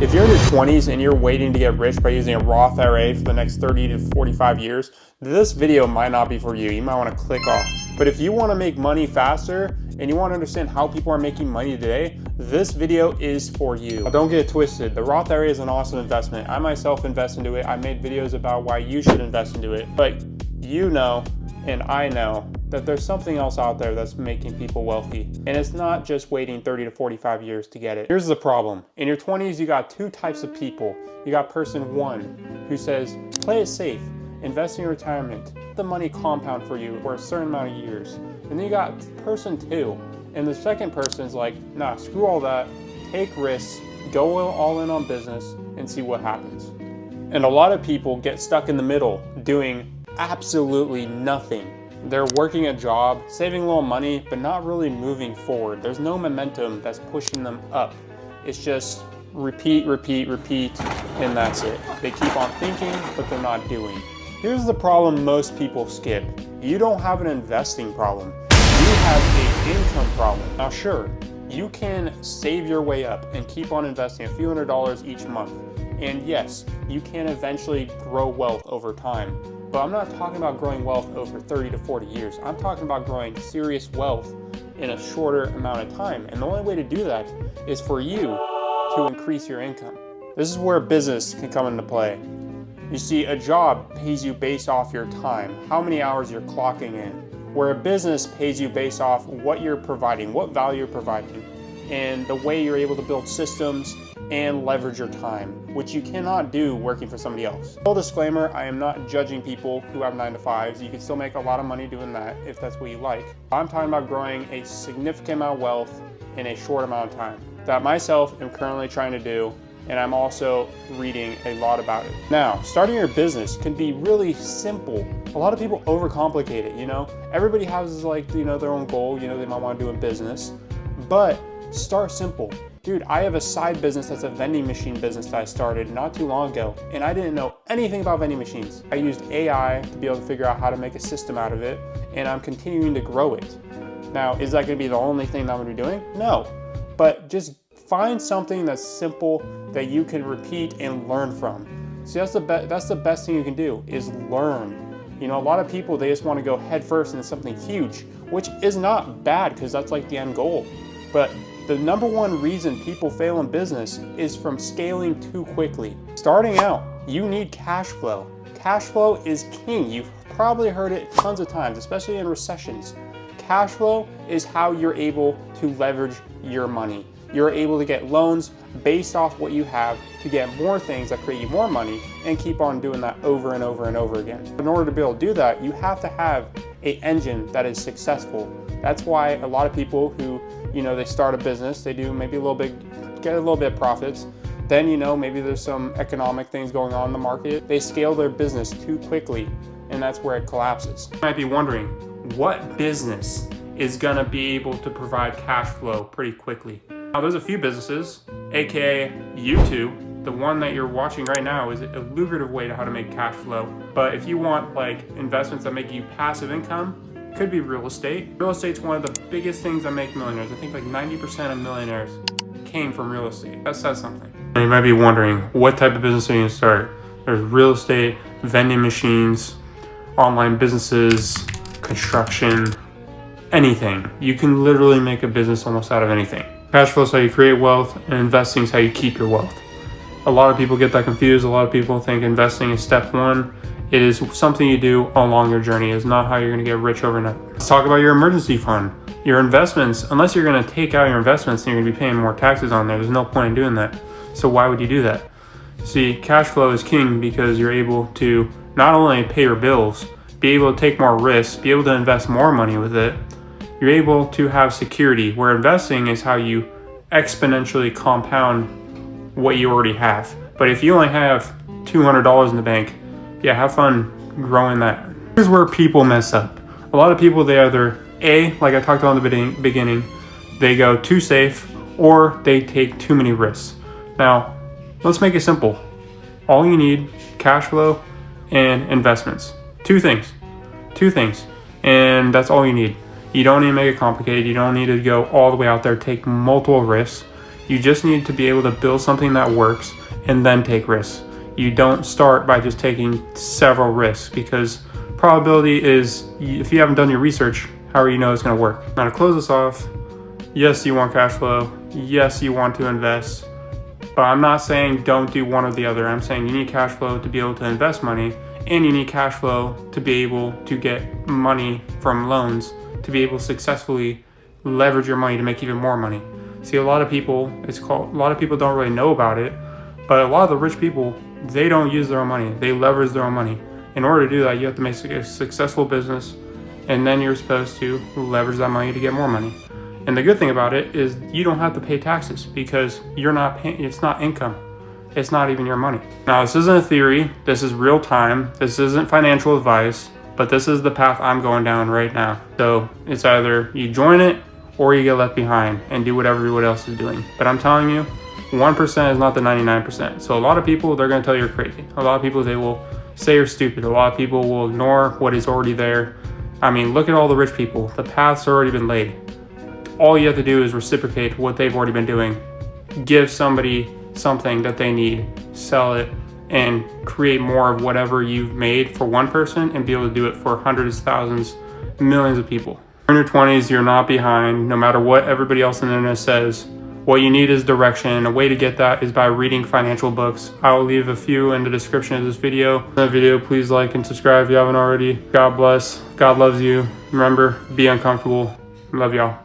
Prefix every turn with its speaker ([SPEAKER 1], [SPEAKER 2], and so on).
[SPEAKER 1] If you're in your 20s and you're waiting to get rich by using a Roth IRA for the next 30 to 45 years, this video might not be for you. You might want to click off. But if you want to make money faster and you want to understand how people are making money today, this video is for you. Now, don't get it twisted. The Roth IRA is an awesome investment. I myself invest into it. I made videos about why you should invest into it. But you know, and I know, that there's something else out there that's making people wealthy. And it's not just waiting 30 to 45 years to get it. Here's the problem. In your 20s, you got two types of people. You got person one who says, play it safe, invest in your retirement, let the money compound for you for a certain amount of years. And then you got person two. And the second person is like, nah, screw all that, take risks, go all in on business and see what happens. And a lot of people get stuck in the middle doing absolutely nothing. They're working a job, saving a little money, but not really moving forward. There's no momentum that's pushing them up. It's just repeat, repeat, repeat, and that's it. They keep on thinking, but they're not doing. Here's the problem most people skip. You don't have an investing problem. You have an income problem. Now sure, you can save your way up and keep on investing a few $100s each month. And yes, you can eventually grow wealth over time. But I'm not talking about growing wealth over 30 to 40 years. I'm talking about growing serious wealth in a shorter amount of time. And the only way to do that is for you to increase your income. This is where business can come into play. You see, a job pays you based off your time, how many hours you're clocking in, where a business pays you based off what you're providing, what value you're providing, and the way you're able to build systems and leverage your time, which you cannot do working for somebody else. Full disclaimer, I am not judging people who have 9-to-5s. You can still make a lot of money doing that if that's what you like. I'm talking about growing a significant amount of wealth in a short amount of time. That myself am currently trying to do, and I'm also reading a lot about it. Now, starting your business can be really simple. A lot of people overcomplicate it, you know? Everybody has like, you know, their own goal, you know, they might want to do a business, but start simple. Dude, I have a side business that's a vending machine business that I started not too long ago, and I didn't know anything about vending machines. I used AI to be able to figure out how to make a system out of it, and I'm continuing to grow it. Now, is that gonna be the only thing that I'm gonna be doing? No, but just find something that's simple that you can repeat and learn from. See, that's the best thing you can do, is learn. You know, a lot of people, they just wanna go head first into something huge, which is not bad because that's like the end goal. But the number one reason people fail in business is from scaling too quickly. Starting out, you need cash flow. Cash flow is king. You've probably heard it tons of times, especially in recessions. Cash flow is how you're able to leverage your money. You're able to get loans based off what you have to get more things that create you more money and keep on doing that over and over and over again. In order to be able to do that, you have to have an engine that is successful. That's why a lot of people who, you know, they start a business, they do maybe get a little bit of profits. Then, you know, maybe there's some economic things going on in the market. They scale their business too quickly, and that's where it collapses. You might be wondering, what business is gonna be able to provide cash flow pretty quickly? Now, there's a few businesses, AKA YouTube. The one that you're watching right now is a lucrative way to how to make cash flow. But if you want like investments that make you passive income, could be real estate. Real estate's one of the biggest things that make millionaires. I think like 90% of millionaires came from real estate. That says something. And you might be wondering, what type of business are you gonna start? There's real estate, vending machines, online businesses, construction, anything. You can literally make a business almost out of anything. Cash flow is how you create wealth, and investing is how you keep your wealth. A lot of people get that confused. A lot of people think investing is step one. It is something you do along your journey. It's not how you're gonna get rich overnight. Let's talk about your emergency fund. Your investments, unless you're gonna take out your investments and you're gonna be paying more taxes on there, there's no point in doing that. So why would you do that? See, cash flow is king because you're able to not only pay your bills, be able to take more risks, be able to invest more money with it. You're able to have security, where investing is how you exponentially compound what you already have. But if you only have $200 in the bank, yeah, have fun growing that. Here's where people mess up. A lot of people, they either like I talked about in the beginning, they go too safe or they take too many risks. Now, let's make it simple. All you need, cash flow and investments. Two things. And that's all you need. You don't need to make it complicated. You don't need to go all the way out there, take multiple risks. You just need to be able to build something that works and then take risks. You don't start by just taking several risks, because probability is, if you haven't done your research, how do you know it's going to work? Now, to close this off, yes, you want cash flow. Yes, you want to invest. But I'm not saying don't do one or the other. I'm saying you need cash flow to be able to invest money, and you need cash flow to be able to get money from loans to be able to successfully leverage your money to make even more money. See, a lot of people don't really know about it, but a lot of the rich people, they don't use their own money. They leverage their own money. In order to do that, you have to make a successful business, and then you're supposed to leverage that money to get more money. And the good thing about it is you don't have to pay taxes, because you're not paying, it's not income. It's not even your money. Now, this isn't a theory. This is real time. This isn't financial advice, but this is the path I'm going down right now. So it's either you join it or you get left behind and do what everyone else is doing. But I'm telling you, 1% is not the 99%. So a lot of people, they're going to tell you you're crazy. A lot of people, they will say you're stupid. A lot of people will ignore what is already there. I mean, look at all the rich people. The path's already been laid. All you have to do is reciprocate what they've already been doing. Give somebody something that they need, sell it, and create more of whatever you've made for one person and be able to do it for hundreds, thousands, millions of people. In your 20s, you're not behind, no matter what everybody else on the internet says. What you need is direction, and a way to get that is by reading financial books. I will leave a few in the description of this video. In the video, please like and subscribe if you haven't already. God bless. God loves you. Remember, be uncomfortable. Love y'all.